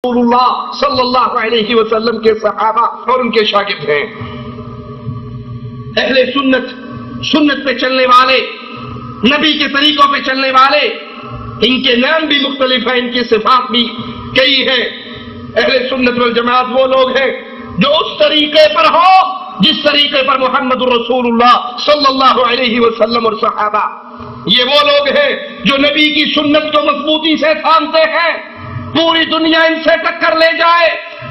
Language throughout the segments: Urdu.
رسول اللہ صلی اللہ علیہ وسلم کے صحابہ اور ان کے شاگرد ہیں۔ اہل سنت پہ چلنے والے، نبی کے طریقوں پہ چلنے والے، ان کے نام بھی مختلف ہیں، ان کی صفات بھی کئی ہیں۔ اہل سنت والجماعت وہ لوگ ہیں جو اس طریقے پر ہو جس طریقے پر محمد رسول اللہ صلی اللہ علیہ وسلم اور صحابہ، یہ وہ لوگ ہیں جو نبی کی سنت کو مضبوطی سے تھامتے ہیں۔ پوری دنیا ان سے ٹکر لے جائے،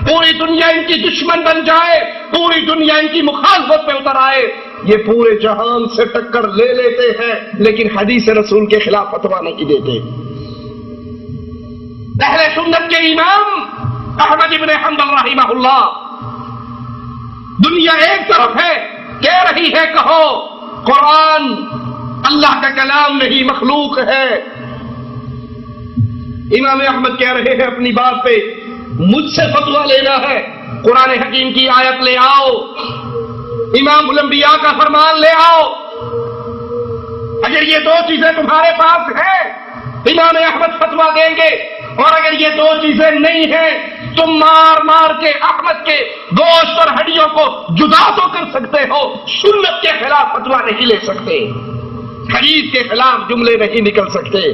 پوری دنیا ان کی دشمن بن جائے، پوری دنیا ان کی مخالفت پہ اتر آئے، یہ پورے جہان سے ٹکر لے لیتے ہیں لیکن حدیث رسول کے خلاف فتویٰ نہیں دیتے۔ اہل سنت کے امام احمد بن حنبل رحمہ اللہ، دنیا ایک طرف ہے، کہہ رہی ہے کہو قرآن اللہ کا کلام نہیں مخلوق ہے۔ امام احمد کہہ رہے ہیں اپنی بات پہ مجھ سے فتویٰ لینا ہے، قرآن حکیم کی آیت لے آؤ، امام الانبیاء کا فرمان لے آؤ۔ اگر یہ دو چیزیں تمہارے پاس ہیں امام احمد فتویٰ دیں گے، اور اگر یہ دو چیزیں نہیں ہیں تم مار مار کے احمد کے گوشت اور ہڈیوں کو جدا تو کر سکتے ہو، سنت کے خلاف فتویٰ نہیں لے سکتے، حدیث کے خلاف جملے نہیں نکل سکتے۔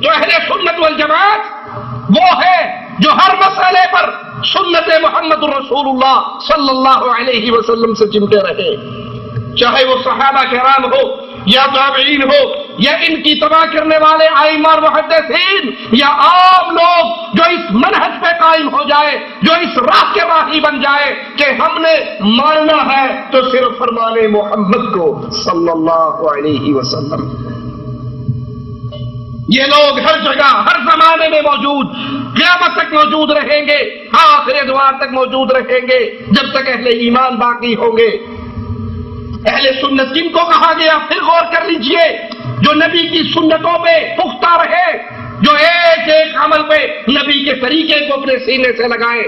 تو اہل سنت والجماعت وہ ہے جو ہر مسئلے پر سنت محمد رسول اللہ صلی اللہ علیہ وسلم سے چمٹے رہے، چاہے وہ صحابہ کرام ہو یا تابعین ہو یا ان کی تباہ کرنے والے ائمہ اور محدثین یا عام لوگ جو اس منہج پہ قائم ہو جائے، جو اس راہ کے راہی بن جائے کہ ہم نے ماننا ہے تو صرف فرمان محمد کو صلی اللہ علیہ وسلم۔ یہ لوگ ہر جگہ ہر زمانے میں موجود، قیامت تک موجود رہیں گے، آخر ادوار تک موجود رہیں گے جب تک اہل ایمان باقی ہوں گے۔ اہل سنت جن کو کہا گیا پھر غور کر لیجئے، جو نبی کی سنتوں پہ پختہ رہے، جو ایک ایک عمل پہ نبی کے طریقے کو اپنے سینے سے لگائے،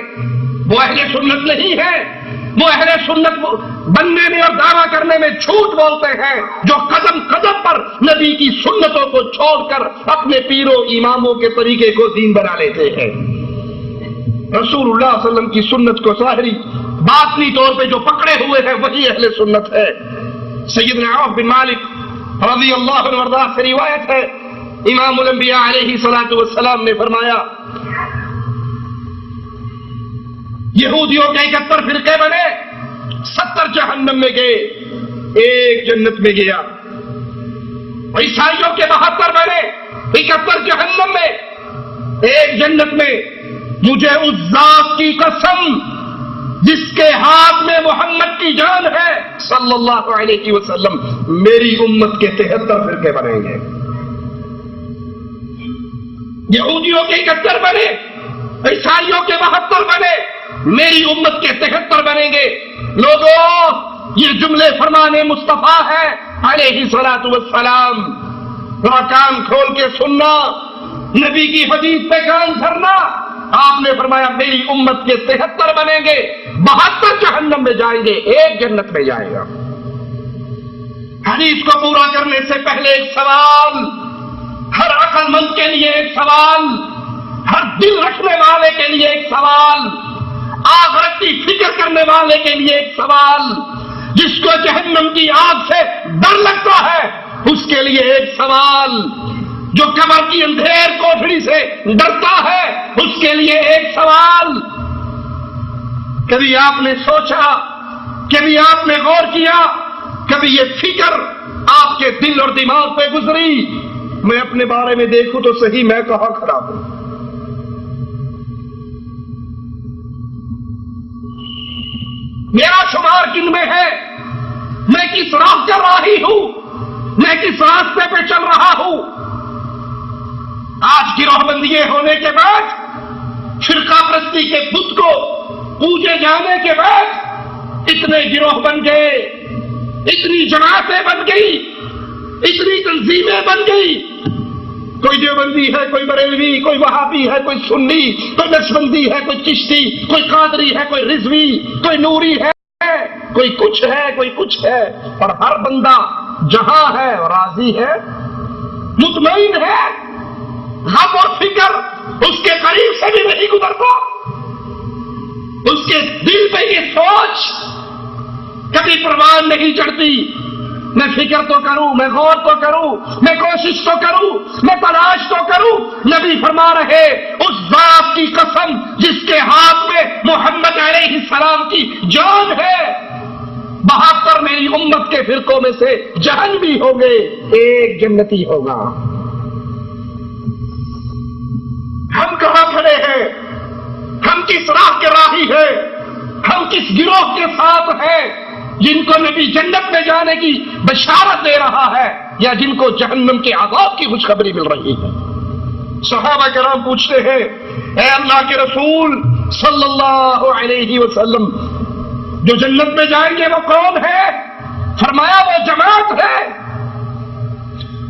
وہ اہل سنت نہیں ہے۔ وہ اہل سنت بننے میں اور دعویٰ کرنے میں جھوٹ بولتے ہیں جو قدم قدم پر نبی کی سنتوں کو چھوڑ کر اپنے پیروں اماموں کے طریقے کو دین بنا لیتے ہیں۔ رسول اللہ صلی اللہ علیہ وسلم کی سنت کو ظاہری باطنی طور پہ جو پکڑے ہوئے ہیں وہی اہل سنت ہے۔ سیدنا عوف بن مالک رضی اللہ عنہ وارضاہ سے روایت ہے، امام الانبیاء علیہ الصلوۃ والسلام نے فرمایا یہودیوں کے 71 فرقے بنے، 70 جہنم میں گئے، ایک جنت میں گیا۔ عیسائیوں کے 72 بنے، 71 جہنم میں، ایک جنت میں۔ مجھے اس ذات کی قسم جس کے ہاتھ میں محمد کی جان ہے صلی اللہ علیہ وسلم، میری امت کے 73 فرقے بنیں گے۔ یہودیوں کے 71 بنے، عیسائیوں کے 72 بنے، میری امت کے 73 بنیں گے۔ لوگوں یہ جملے فرمان مصطفیٰ ہے علیہ الصلوۃ والسلام، ذرا کان کھول کے سننا، نبی کی حدیث پہ کان دھرنا۔ آپ نے فرمایا میری امت کے 73 بنیں گے، 72 جہنم میں جائیں گے، ایک جنت میں جائے گا۔ حدیث کو پورا کرنے سے پہلے ایک سوال، ہر عقل مند کے لیے ایک سوال، ہر دل رکھنے والے کے لیے ایک سوال، آخرت کی فکر کرنے والے کے لیے ایک سوال، جس کو جہنم کی آگ سے ڈر لگتا ہے اس کے لیے ایک سوال، جو قبر کی اندھیر کوٹھڑی سے ڈرتا ہے اس کے لیے ایک سوال۔ کبھی آپ نے سوچا، کبھی آپ نے غور کیا، کبھی یہ فکر آپ کے دل اور دماغ پہ گزری، میں اپنے بارے میں دیکھوں تو صحیح میں کہاں کھڑا ہوں؟ میرا شمار کن میں ہے؟ میں کس راہ چل رہی ہوں؟ میں کس راستے پہ چل رہا ہوں؟ آج گروہ بندیے ہونے کے بعد، فرقہ پرستی کے بت کو پوجے جانے کے بعد اتنے گروہ بن گئے، اتنی جماعتیں بن گئی، اتنی تنظیمیں بن گئی، کوئی دیوبندی ہے، کوئی بریلوی، کوئی وہابی ہے، کوئی سنی، کوئی نقشبندی ہے، کوئی چشتی، کوئی قادری ہے، کوئی رضوی، کوئی نوری ہے، کوئی کچھ ہے، کوئی کچھ ہے، اور ہر بندہ جہاں ہے راضی ہے، مطمئن ہے، غم اور فکر اس کے قریب سے بھی نہیں گزرتا۔ اس کے دل پہ یہ سوچ کبھی پروان نہیں چڑھتی، میں فکر تو کروں، میں غور تو کروں، میں کوشش تو کروں، میں تلاش تو کروں۔ نبی فرما رہے اس ذات کی قسم جس کے ہاتھ میں محمد علیہ السلام کی جان ہے، 72 میری امت کے فرقوں میں سے جہنمی ہوں گے، ایک جنتی ہوگا۔ ہم کہاں کھڑے ہیں؟ ہم کس راہ کے راہی ہیں؟ ہم کس گروہ کے ساتھ ہیں جن کو نبی جنت میں جانے کی بشارت دے رہا ہے، یا جن کو جہنم کے عذاب کی خوشخبری مل رہی ہے؟ صحابہ کرام پوچھتے ہیں، اے اللہ کے رسول صلی اللہ علیہ وسلم، جو جنت میں جائیں گے وہ کون ہے؟ فرمایا وہ جماعت ہے،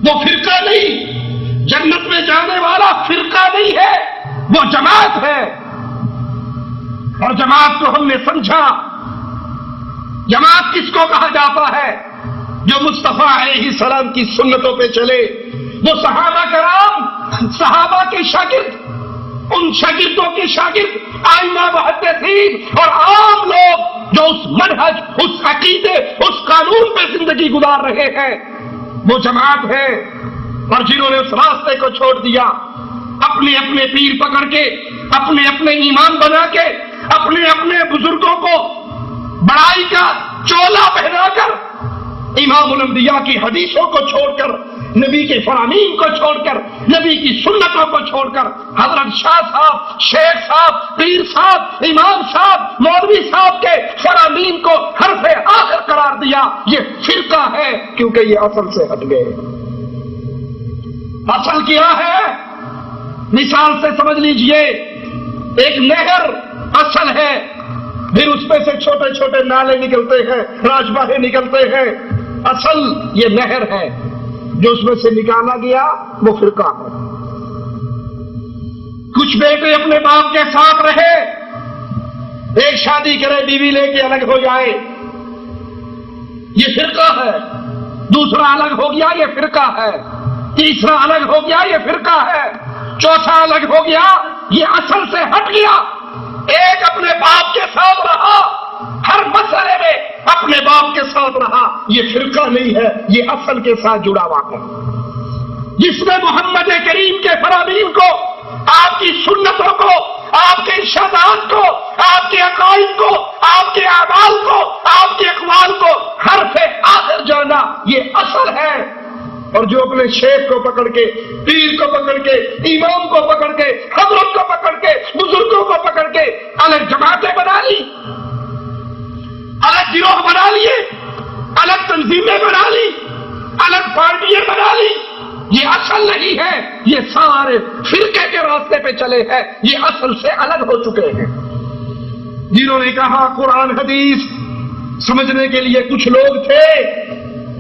وہ فرقہ نہیں۔ جنت میں جانے والا فرقہ نہیں ہے، وہ جماعت ہے۔ اور جماعت کو ہم نے سمجھا، جماعت کس کو کہا جاتا ہے؟ جو مصطفیٰ علیہ السلام کی سنتوں پہ چلے، وہ صحابہ کرام، صحابہ کے شاگرد، ان شاگردوں کے شاگرد، ائمہ محدثین اور عام لوگ جو اس منہج، اس عقیدے، اس قانون پہ زندگی گزار رہے ہیں، وہ جماعت ہے۔ اور جنہوں نے اس راستے کو چھوڑ دیا، اپنے اپنے پیر پکڑ کے، اپنے اپنے ایمان بنا کے، اپنے اپنے بزرگوں کو بڑائی کا چولا پہنا کر، امام الانبیاء کی حدیثوں کو چھوڑ کر، نبی کے فرامین کو چھوڑ کر، نبی کی سنتوں کو چھوڑ کر، حضرت شاہ صاحب، شیخ صاحب، پیر صاحب، امام صاحب، مولوی صاحب کے فرامین کو حرف آخر قرار دیا۔ یہ فرقہ ہے کیونکہ یہ اصل سے ہٹ گئے۔ اصل کیا ہے؟ مثال سے سمجھ لیجئے، ایک نہر اصل ہے، پھر اس میں سے چھوٹے چھوٹے نالے نکلتے ہیں، راجباہیں نکلتے ہیں۔ اصل یہ نہر ہے، جو اس میں سے نکالا گیا وہ فرقہ ہے۔ کچھ بیٹے اپنے باپ کے ساتھ رہے، ایک شادی کرے، بیوی لے کے الگ ہو جائے، یہ فرقہ ہے۔ دوسرا الگ ہو گیا، یہ فرقہ ہے۔ تیسرا الگ ہو گیا، یہ فرقہ ہے۔ چوتھا الگ ہو گیا، یہ اصل سے ہٹ گیا۔ ایک اپنے باپ کے ساتھ رہا، ہر مسئلے میں اپنے باپ کے ساتھ رہا، یہ فرقہ نہیں ہے، یہ اصل کے ساتھ جڑا ہوا ہے۔ جس نے محمد کریم کے فرامین کو، آپ کی سنتوں کو، آپ کے ارشادات کو، آپ کے عقائد کو، آپ کے اعمال کو، آپ کے اقوال کو حرف آخر جانا، یہ اصل ہے۔ اور جو اپنے شیخ کو پکڑ کے، پیر کو پکڑ کے، امام کو پکڑ کے، حضرت کو پکڑ کے، بزرگوں کو پکڑ کے الگ جماعتیں بنا لی، الگ گروہ بنا لیے، الگ تنظیمیں بنا لی، الگ پارٹیاں بنا لی، یہ اصل نہیں ہے۔ یہ سارے فرقے کے راستے پہ چلے ہیں، یہ اصل سے الگ ہو چکے ہیں۔ جنہوں نے کہا قرآن حدیث سمجھنے کے لیے کچھ لوگ تھے،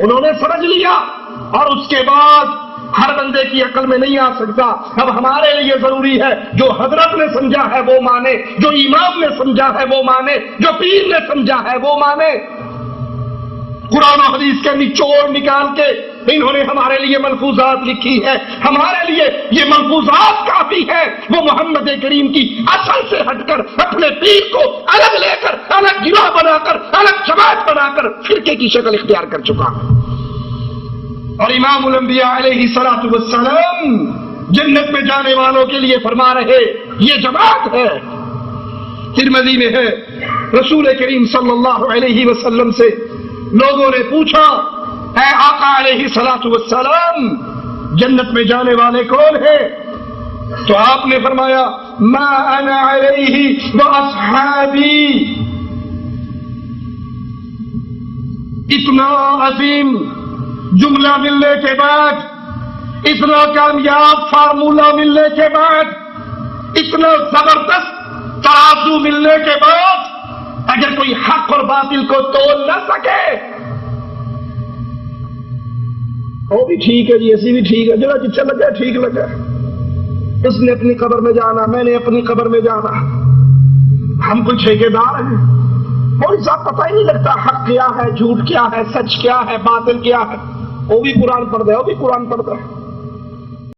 انہوں نے سمجھ لیا، اور اس کے بعد ہر بندے کی عقل میں نہیں آ سکتا۔ اب ہمارے لیے ضروری ہے جو حضرت نے سمجھا ہے وہ مانے، جو امام نے سمجھا ہے وہ مانے، جو پیر نے سمجھا ہے وہ مانے۔ قرآن و حدیث کے نچوڑ نکال کے انہوں نے ہمارے لیے ملفوظات لکھی ہے، ہمارے لیے یہ ملفوظات کافی ہے۔ وہ محمد کریم کی اصل سے ہٹ کر اپنے پیر کو الگ لے کر، الگ گروہ بنا کر، الگ جماعت بنا کر فرقے کی شکل اختیار کر چکا ہے۔ اور امام الانبیاء علیہ الصلوۃ والسلام جنت میں جانے والوں کے لیے فرما رہے یہ جماعت ہے۔ ترمذی میں ہے، رسول کریم صلی اللہ علیہ وسلم سے لوگوں نے پوچھا، اے آقا علیہ الصلوۃ والسلام، جنت میں جانے والے کون ہیں؟ تو آپ نے فرمایا، ما انا علیہ واصحابی۔ اتنا عظیم جملہ ملنے کے بعد، اتنا کامیاب فارمولہ ملنے کے بعد، اتنا زبردست ترازو ملنے کے بعد، اگر کوئی حق اور باطل کو تول نہ سکے، وہ بھی ٹھیک ہے جی، ایسی بھی ٹھیک ہے، جگہ جتنا لگا ٹھیک لگا، اس نے اپنی قبر میں جانا، میں نے اپنی قبر میں جانا، ہم کوئی ٹھیکیدار ہیں، کوئی ساتھ پتہ ہی نہیں لگتا حق کیا ہے، جھوٹ کیا ہے، سچ کیا ہے، باطل کیا ہے۔ وہ بھی قرآن پڑھ دے، وہ بھی قرآن پڑھ دے۔